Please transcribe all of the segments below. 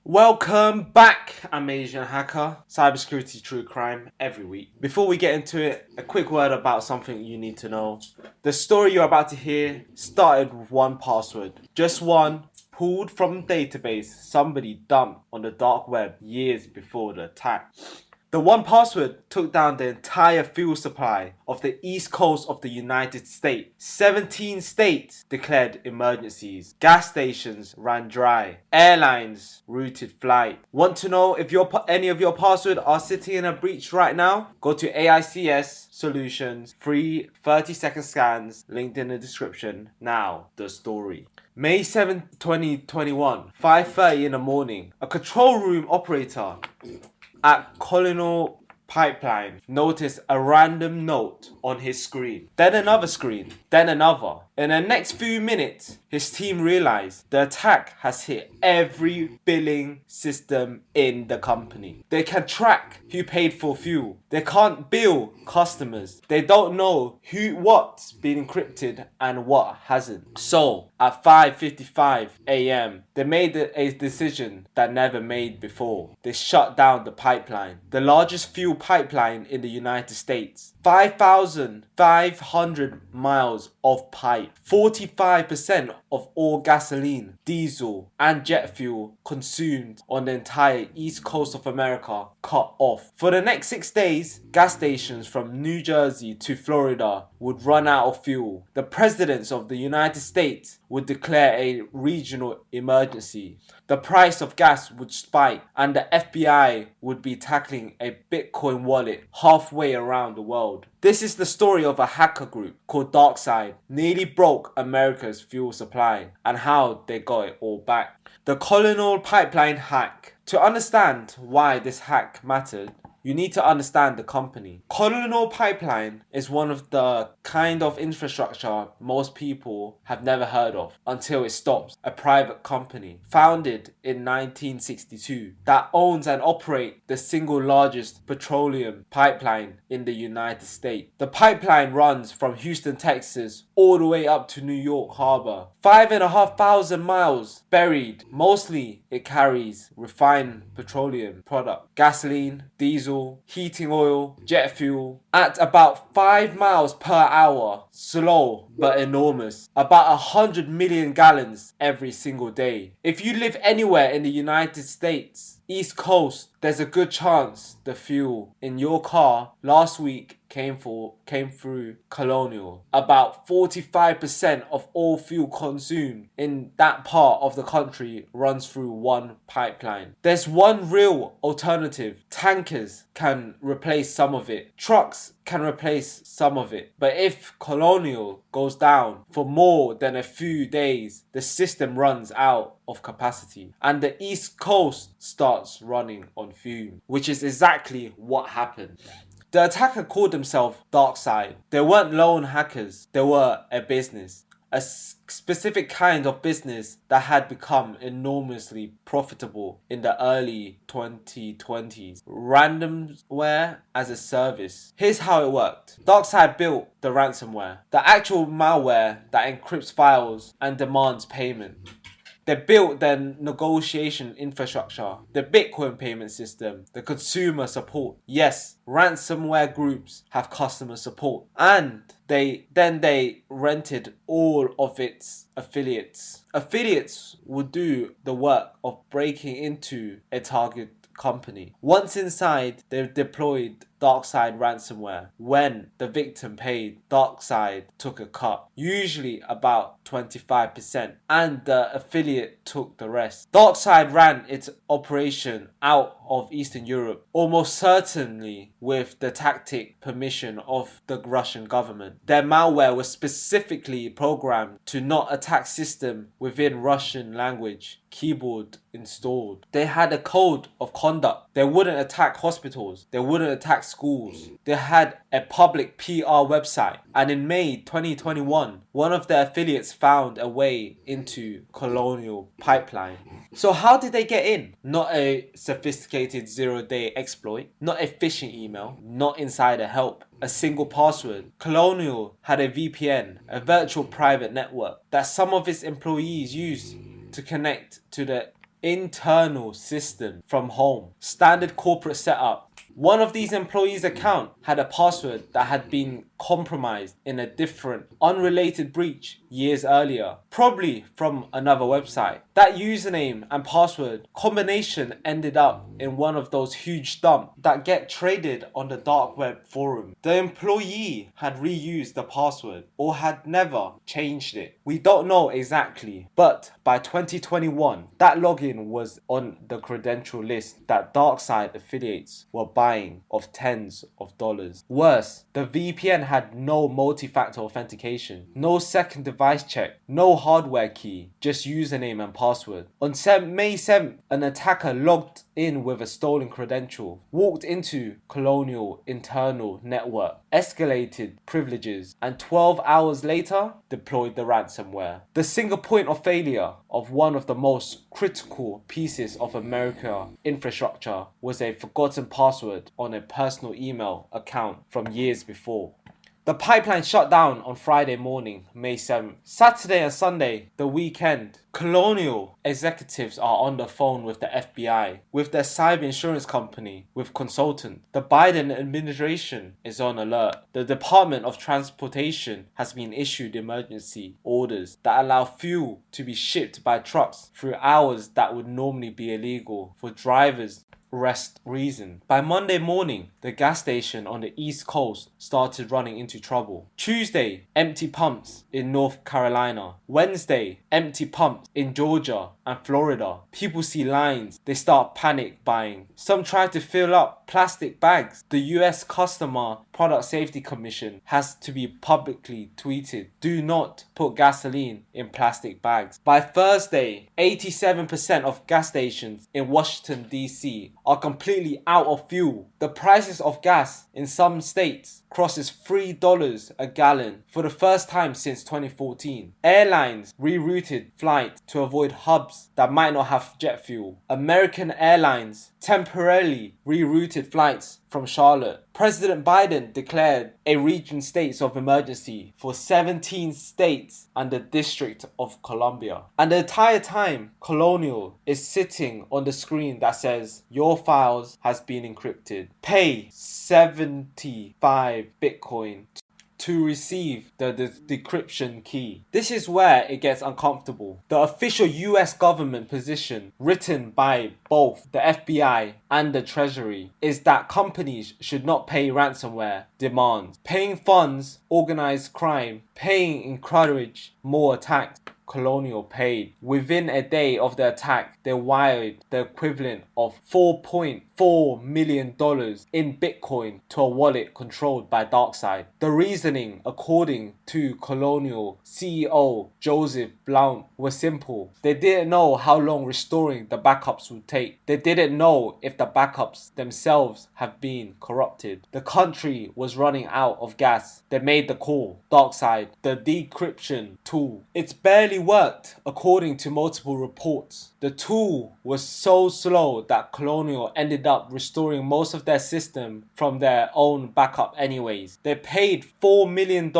Welcome back, I'm AZNHCKR, cybersecurity true crime every week. Before we get into it, a quick word about something you need to know. The story you're about to hear started with one password. Just one, pulled from the database somebody dumped on the dark web years before the attack. The one password took down the entire fuel supply of the east coast of the United States. 17 states declared emergencies. Gas stations ran dry. Airlines routed flight. Want to know if any of your passwords are sitting in a breach right now? Go to AICS Solutions, free 30-second scans, linked in the description. Now, the story. May 7, 2021, 5:30 in the morning, a control room operator at Colonial Pipeline noticed a random note on his screen, then another screen, then another. In the next few minutes, his team realized the attack has hit every billing system in the company. They can track who paid for fuel. They can't bill customers. They don't know what's been encrypted and what hasn't. So, at 5:55 a.m., they made a decision that never made before. They shut down the pipeline, the largest fuel pipeline in the United States. 5,500 miles of pipe. 45% of all gasoline, diesel, and jet fuel consumed on the entire east coast of America cut off. For the next 6 days, gas stations from New Jersey to Florida would run out of fuel. The presidents of the United States would declare a regional emergency. The price of gas would spike, and the FBI would be tackling a Bitcoin wallet halfway around the world. This is the story of a hacker group called DarkSide, nearly broke America's fuel supply, and how they got it all back. The Colonial Pipeline hack. To understand why this hack mattered, you need to understand the company. Colonial Pipeline is one of the kind of infrastructure most people have never heard of until it stops. A private company founded in 1962 that owns and operates the single largest petroleum pipeline in the United States. The pipeline runs from Houston, Texas, all the way up to New York Harbor. 5,500 miles buried. Mostly it carries refined petroleum product, gasoline, diesel, heating oil, jet fuel, at about 5 miles per hour. Slow but enormous. About 100 million gallons every single day. If you live anywhere in the United States, East Coast, there's a good chance the fuel in your car last week came through Colonial. About 45% of all fuel consumed in that part of the country runs through one pipeline. There's one real alternative. Tankers can replace some of it. Trucks can replace some of it. But if Colonial goes down for more than a few days, the system runs out of capacity and the East Coast starts running on fume, which is exactly what happened. The attacker called themselves DarkSide. They weren't lone hackers, they were a business. A specific kind of business that had become enormously profitable in the early 2020s. Ransomware-as-a-service. Here's how it worked. DarkSide built the ransomware, the actual malware that encrypts files and demands payment. They built their negotiation infrastructure, the Bitcoin payment system, the consumer support. Yes, ransomware groups have customer support. And they rented all of its affiliates. Affiliates would do the work of breaking into a target company. Once inside, they deployed DarkSide ransomware. When the victim paid, DarkSide took a cut, usually about 25%, and the affiliate took the rest. DarkSide ran its operation out of Eastern Europe, almost certainly with the tacit permission of the Russian government. Their malware was specifically programmed to not attack system within Russian language keyboard installed. They had a code of conduct. They wouldn't attack hospitals. They wouldn't attack schools. They had a public PR website. And in May 2021, one of their affiliates found a way into Colonial Pipeline. So how did they get in? Not a sophisticated zero-day exploit, not a phishing email, not insider help. A single password. Colonial had a VPN, a virtual private network, that some of its employees used to connect to the internal system from home. Standard corporate setup. One of these employees' account had a password that had been compromised in a different, unrelated breach years earlier, probably from another website. That username and password combination ended up in one of those huge dumps that get traded on the dark web forum. The employee had reused the password or had never changed it. We don't know exactly, but by 2021, that login was on the credential list that DarkSide affiliates were buying of tens of dollars. Worse, the VPN had no multi-factor authentication, no second device check, no hardware key, just username and password. On May 7th, an attacker logged in with a stolen credential, walked into Colonial internal network, escalated privileges, and 12 hours later, deployed the ransomware. The single point of failure of one of the most critical pieces of America infrastructure was a forgotten password on a personal email account from years before. The pipeline shut down on Friday morning, May 7th. Saturday and Sunday, the weekend, Colonial executives are on the phone with the FBI, with their cyber insurance company, with consultants. The Biden administration is on alert. The Department of Transportation has been issued emergency orders that allow fuel to be shipped by trucks through hours that would normally be illegal for drivers rest reason. By Monday morning, the gas station on the East Coast started running into trouble. Tuesday, empty pumps in North Carolina. Wednesday, empty pumps in Georgia and Florida. People see lines, they start panic buying. Some try to fill up plastic bags. The US Customer Product Safety Commission has to be publicly tweeted, do not put gasoline in plastic bags. By Thursday, 87% of gas stations in Washington, D.C. are completely out of fuel. The prices of gas in some states crosses $3 a gallon for the first time since 2014. Airlines rerouted flights to avoid hubs that might not have jet fuel. American Airlines temporarily rerouted flights from Charlotte. President Biden declared a region states of emergency for 17 states and the District of Columbia. And the entire time, Colonial is sitting on the screen that says, your files has been encrypted. Pay 75 Bitcoin to receive the decryption key. This is where it gets uncomfortable. The official US government position, written by both the FBI and the Treasury, is that companies should not pay ransomware demands. Paying funds, organized crime, paying encourage more attacks. Colonial paid. Within a day of the attack, they wired the equivalent of $4.4 million in Bitcoin to a wallet controlled by DarkSide. The reasoning, according to Colonial CEO Joseph Blount, was simple. They didn't know how long restoring the backups would take. They didn't know if the backups themselves have been corrupted. The country was running out of gas. They made the call. DarkSide, the decryption tool. It's barely worked, according to multiple reports. The tool was so slow that Colonial ended up restoring most of their system from their own backup anyways. They paid $4 million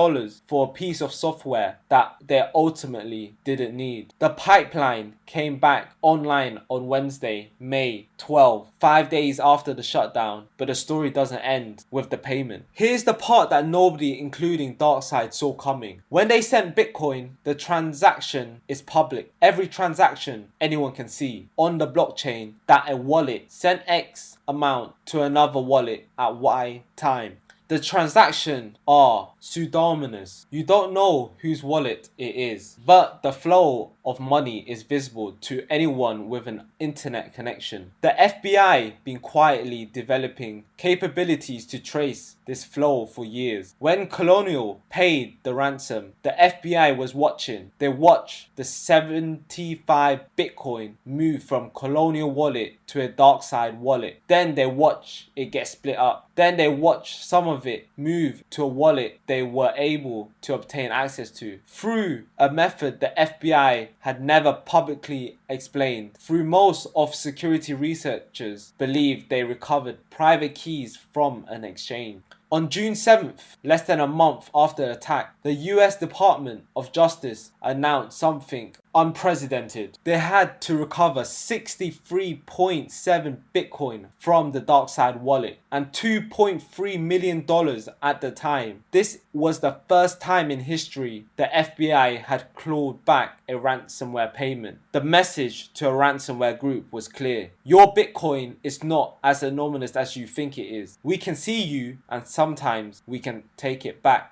for a piece of software that they ultimately didn't need. The pipeline came back online on Wednesday, May 12, 5 days after the shutdown, but the story doesn't end with the payment. Here's the part that nobody, including DarkSide, saw coming. When they sent Bitcoin, the transaction is public. Every transaction anyone can see on the blockchain that a wallet sent X amount to another wallet at Y time. The transactions are pseudonymous. You don't know whose wallet it is, but the flow of money is visible to anyone with an internet connection. The FBI been quietly developing capabilities to trace this flow for years. When Colonial paid the ransom, the FBI was watching. They watched the 75 Bitcoin move from Colonial wallet to a DarkSide wallet. Then they watch it get split up. Then they watch some of it move to a wallet they were able to obtain access to through a method the FBI had never publicly explained. Through most of security researchers believe they recovered private keys from an exchange. On June 7th, less than a month after the attack, the US Department of Justice announced something unprecedented. They had to recover 63.7 Bitcoin from the DarkSide wallet and $2.3 million at the time. This was the first time in history the FBI had clawed back a ransomware payment. The message to a ransomware group was clear. Your Bitcoin is not as anonymous as you think it is. We can see you and sometimes we can take it back.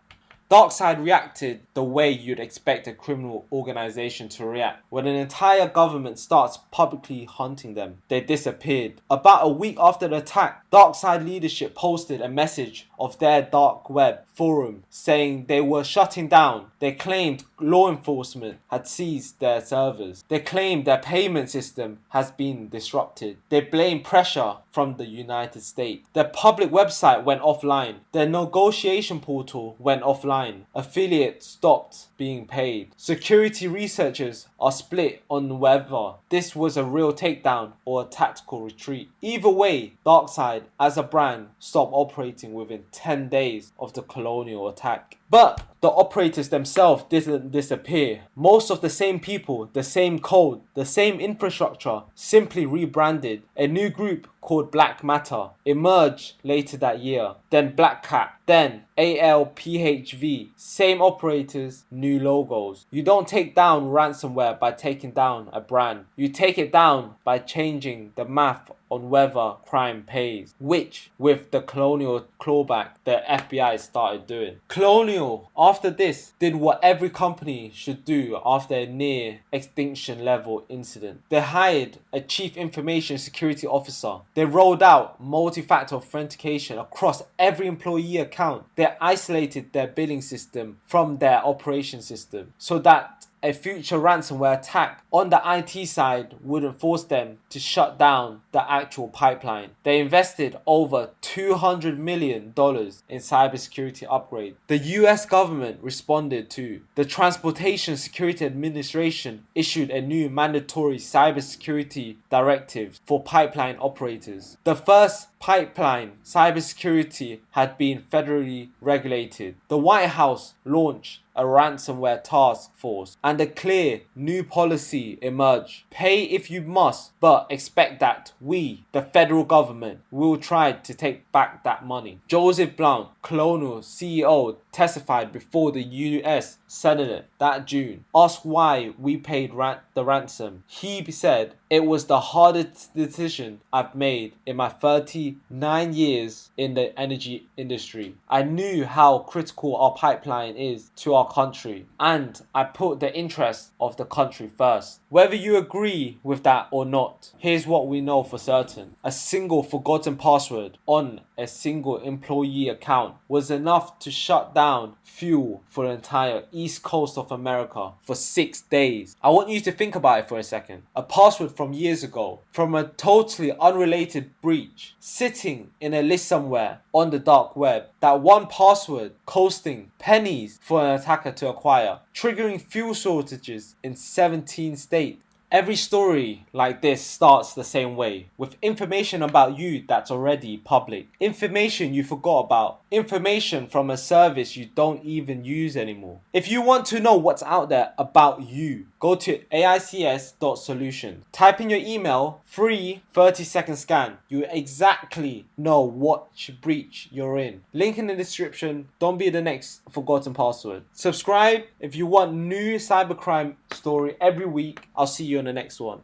DarkSide reacted the way you'd expect a criminal organization to react. When an entire government starts publicly hunting them, they disappeared. About a week after the attack, DarkSide leadership posted a message of their dark web forum saying they were shutting down. They claimed law enforcement had seized their servers. They claimed their payment system has been disrupted. They blamed pressure from the United States. Their public website went offline. Their negotiation portal went offline. Affiliates stopped being paid. Security researchers are split on whether this was a real takedown or a tactical retreat. Either way, DarkSide as a brand stopped operating within 10 days of the Colonial attack. But the operators themselves didn't disappear. Most of the same people, the same code, the same infrastructure, simply rebranded. A new group called Blackmatter emerged later that year. Then Black Cat, then alphv. Same operators, new logos. You don't take down ransomware by taking down a brand. You take it down by changing the math on whether crime pays, which with the Colonial clawback the FBI started doing. Colonial, after this, did what every company should do after a near extinction level incident. They hired a chief information security officer. They rolled out multi-factor authentication across every employee account. They isolated their billing system from their operation system so that a future ransomware attack on the IT side wouldn't force them to shut down the actual pipeline. They invested over $200 million in cybersecurity upgrade. The US government responded too. The Transportation Security Administration issued a new mandatory cybersecurity directive for pipeline operators. The first pipeline cybersecurity had been federally regulated. The White House launched a ransomware task force and a clear new policy emerged. Pay if you must, but expect that we, the federal government, will try to take back that money. Joseph Blount, Colonial CEO, testified before the US Senate that June. Asked why we paid the ransom. He said, "It was the hardest decision I've made in my 39 years in the energy industry. I knew how critical our pipeline is to our country, and I put the interest of the country first." Whether you agree with that or not, here's what we know for certain. A single forgotten password on a single employee account was enough to shut down fuel for the entire east coast of America for 6 days. I want you to think about it for a second. A password from years ago, from a totally unrelated breach, sitting in a list somewhere on the dark web. That one password costing pennies for an attacker to acquire, triggering fuel shortages in 17 states. Every story like this starts the same way, with information about you that's already public, information you forgot about, information from a service you don't even use anymore. If you want to know what's out there about you, go to aics.solution. Type in your email, free 30-second scan. You exactly know what breach you're in. Link in the description. Don't be the next forgotten password. Subscribe if you want new cybercrime story every week. I'll see you in the next one.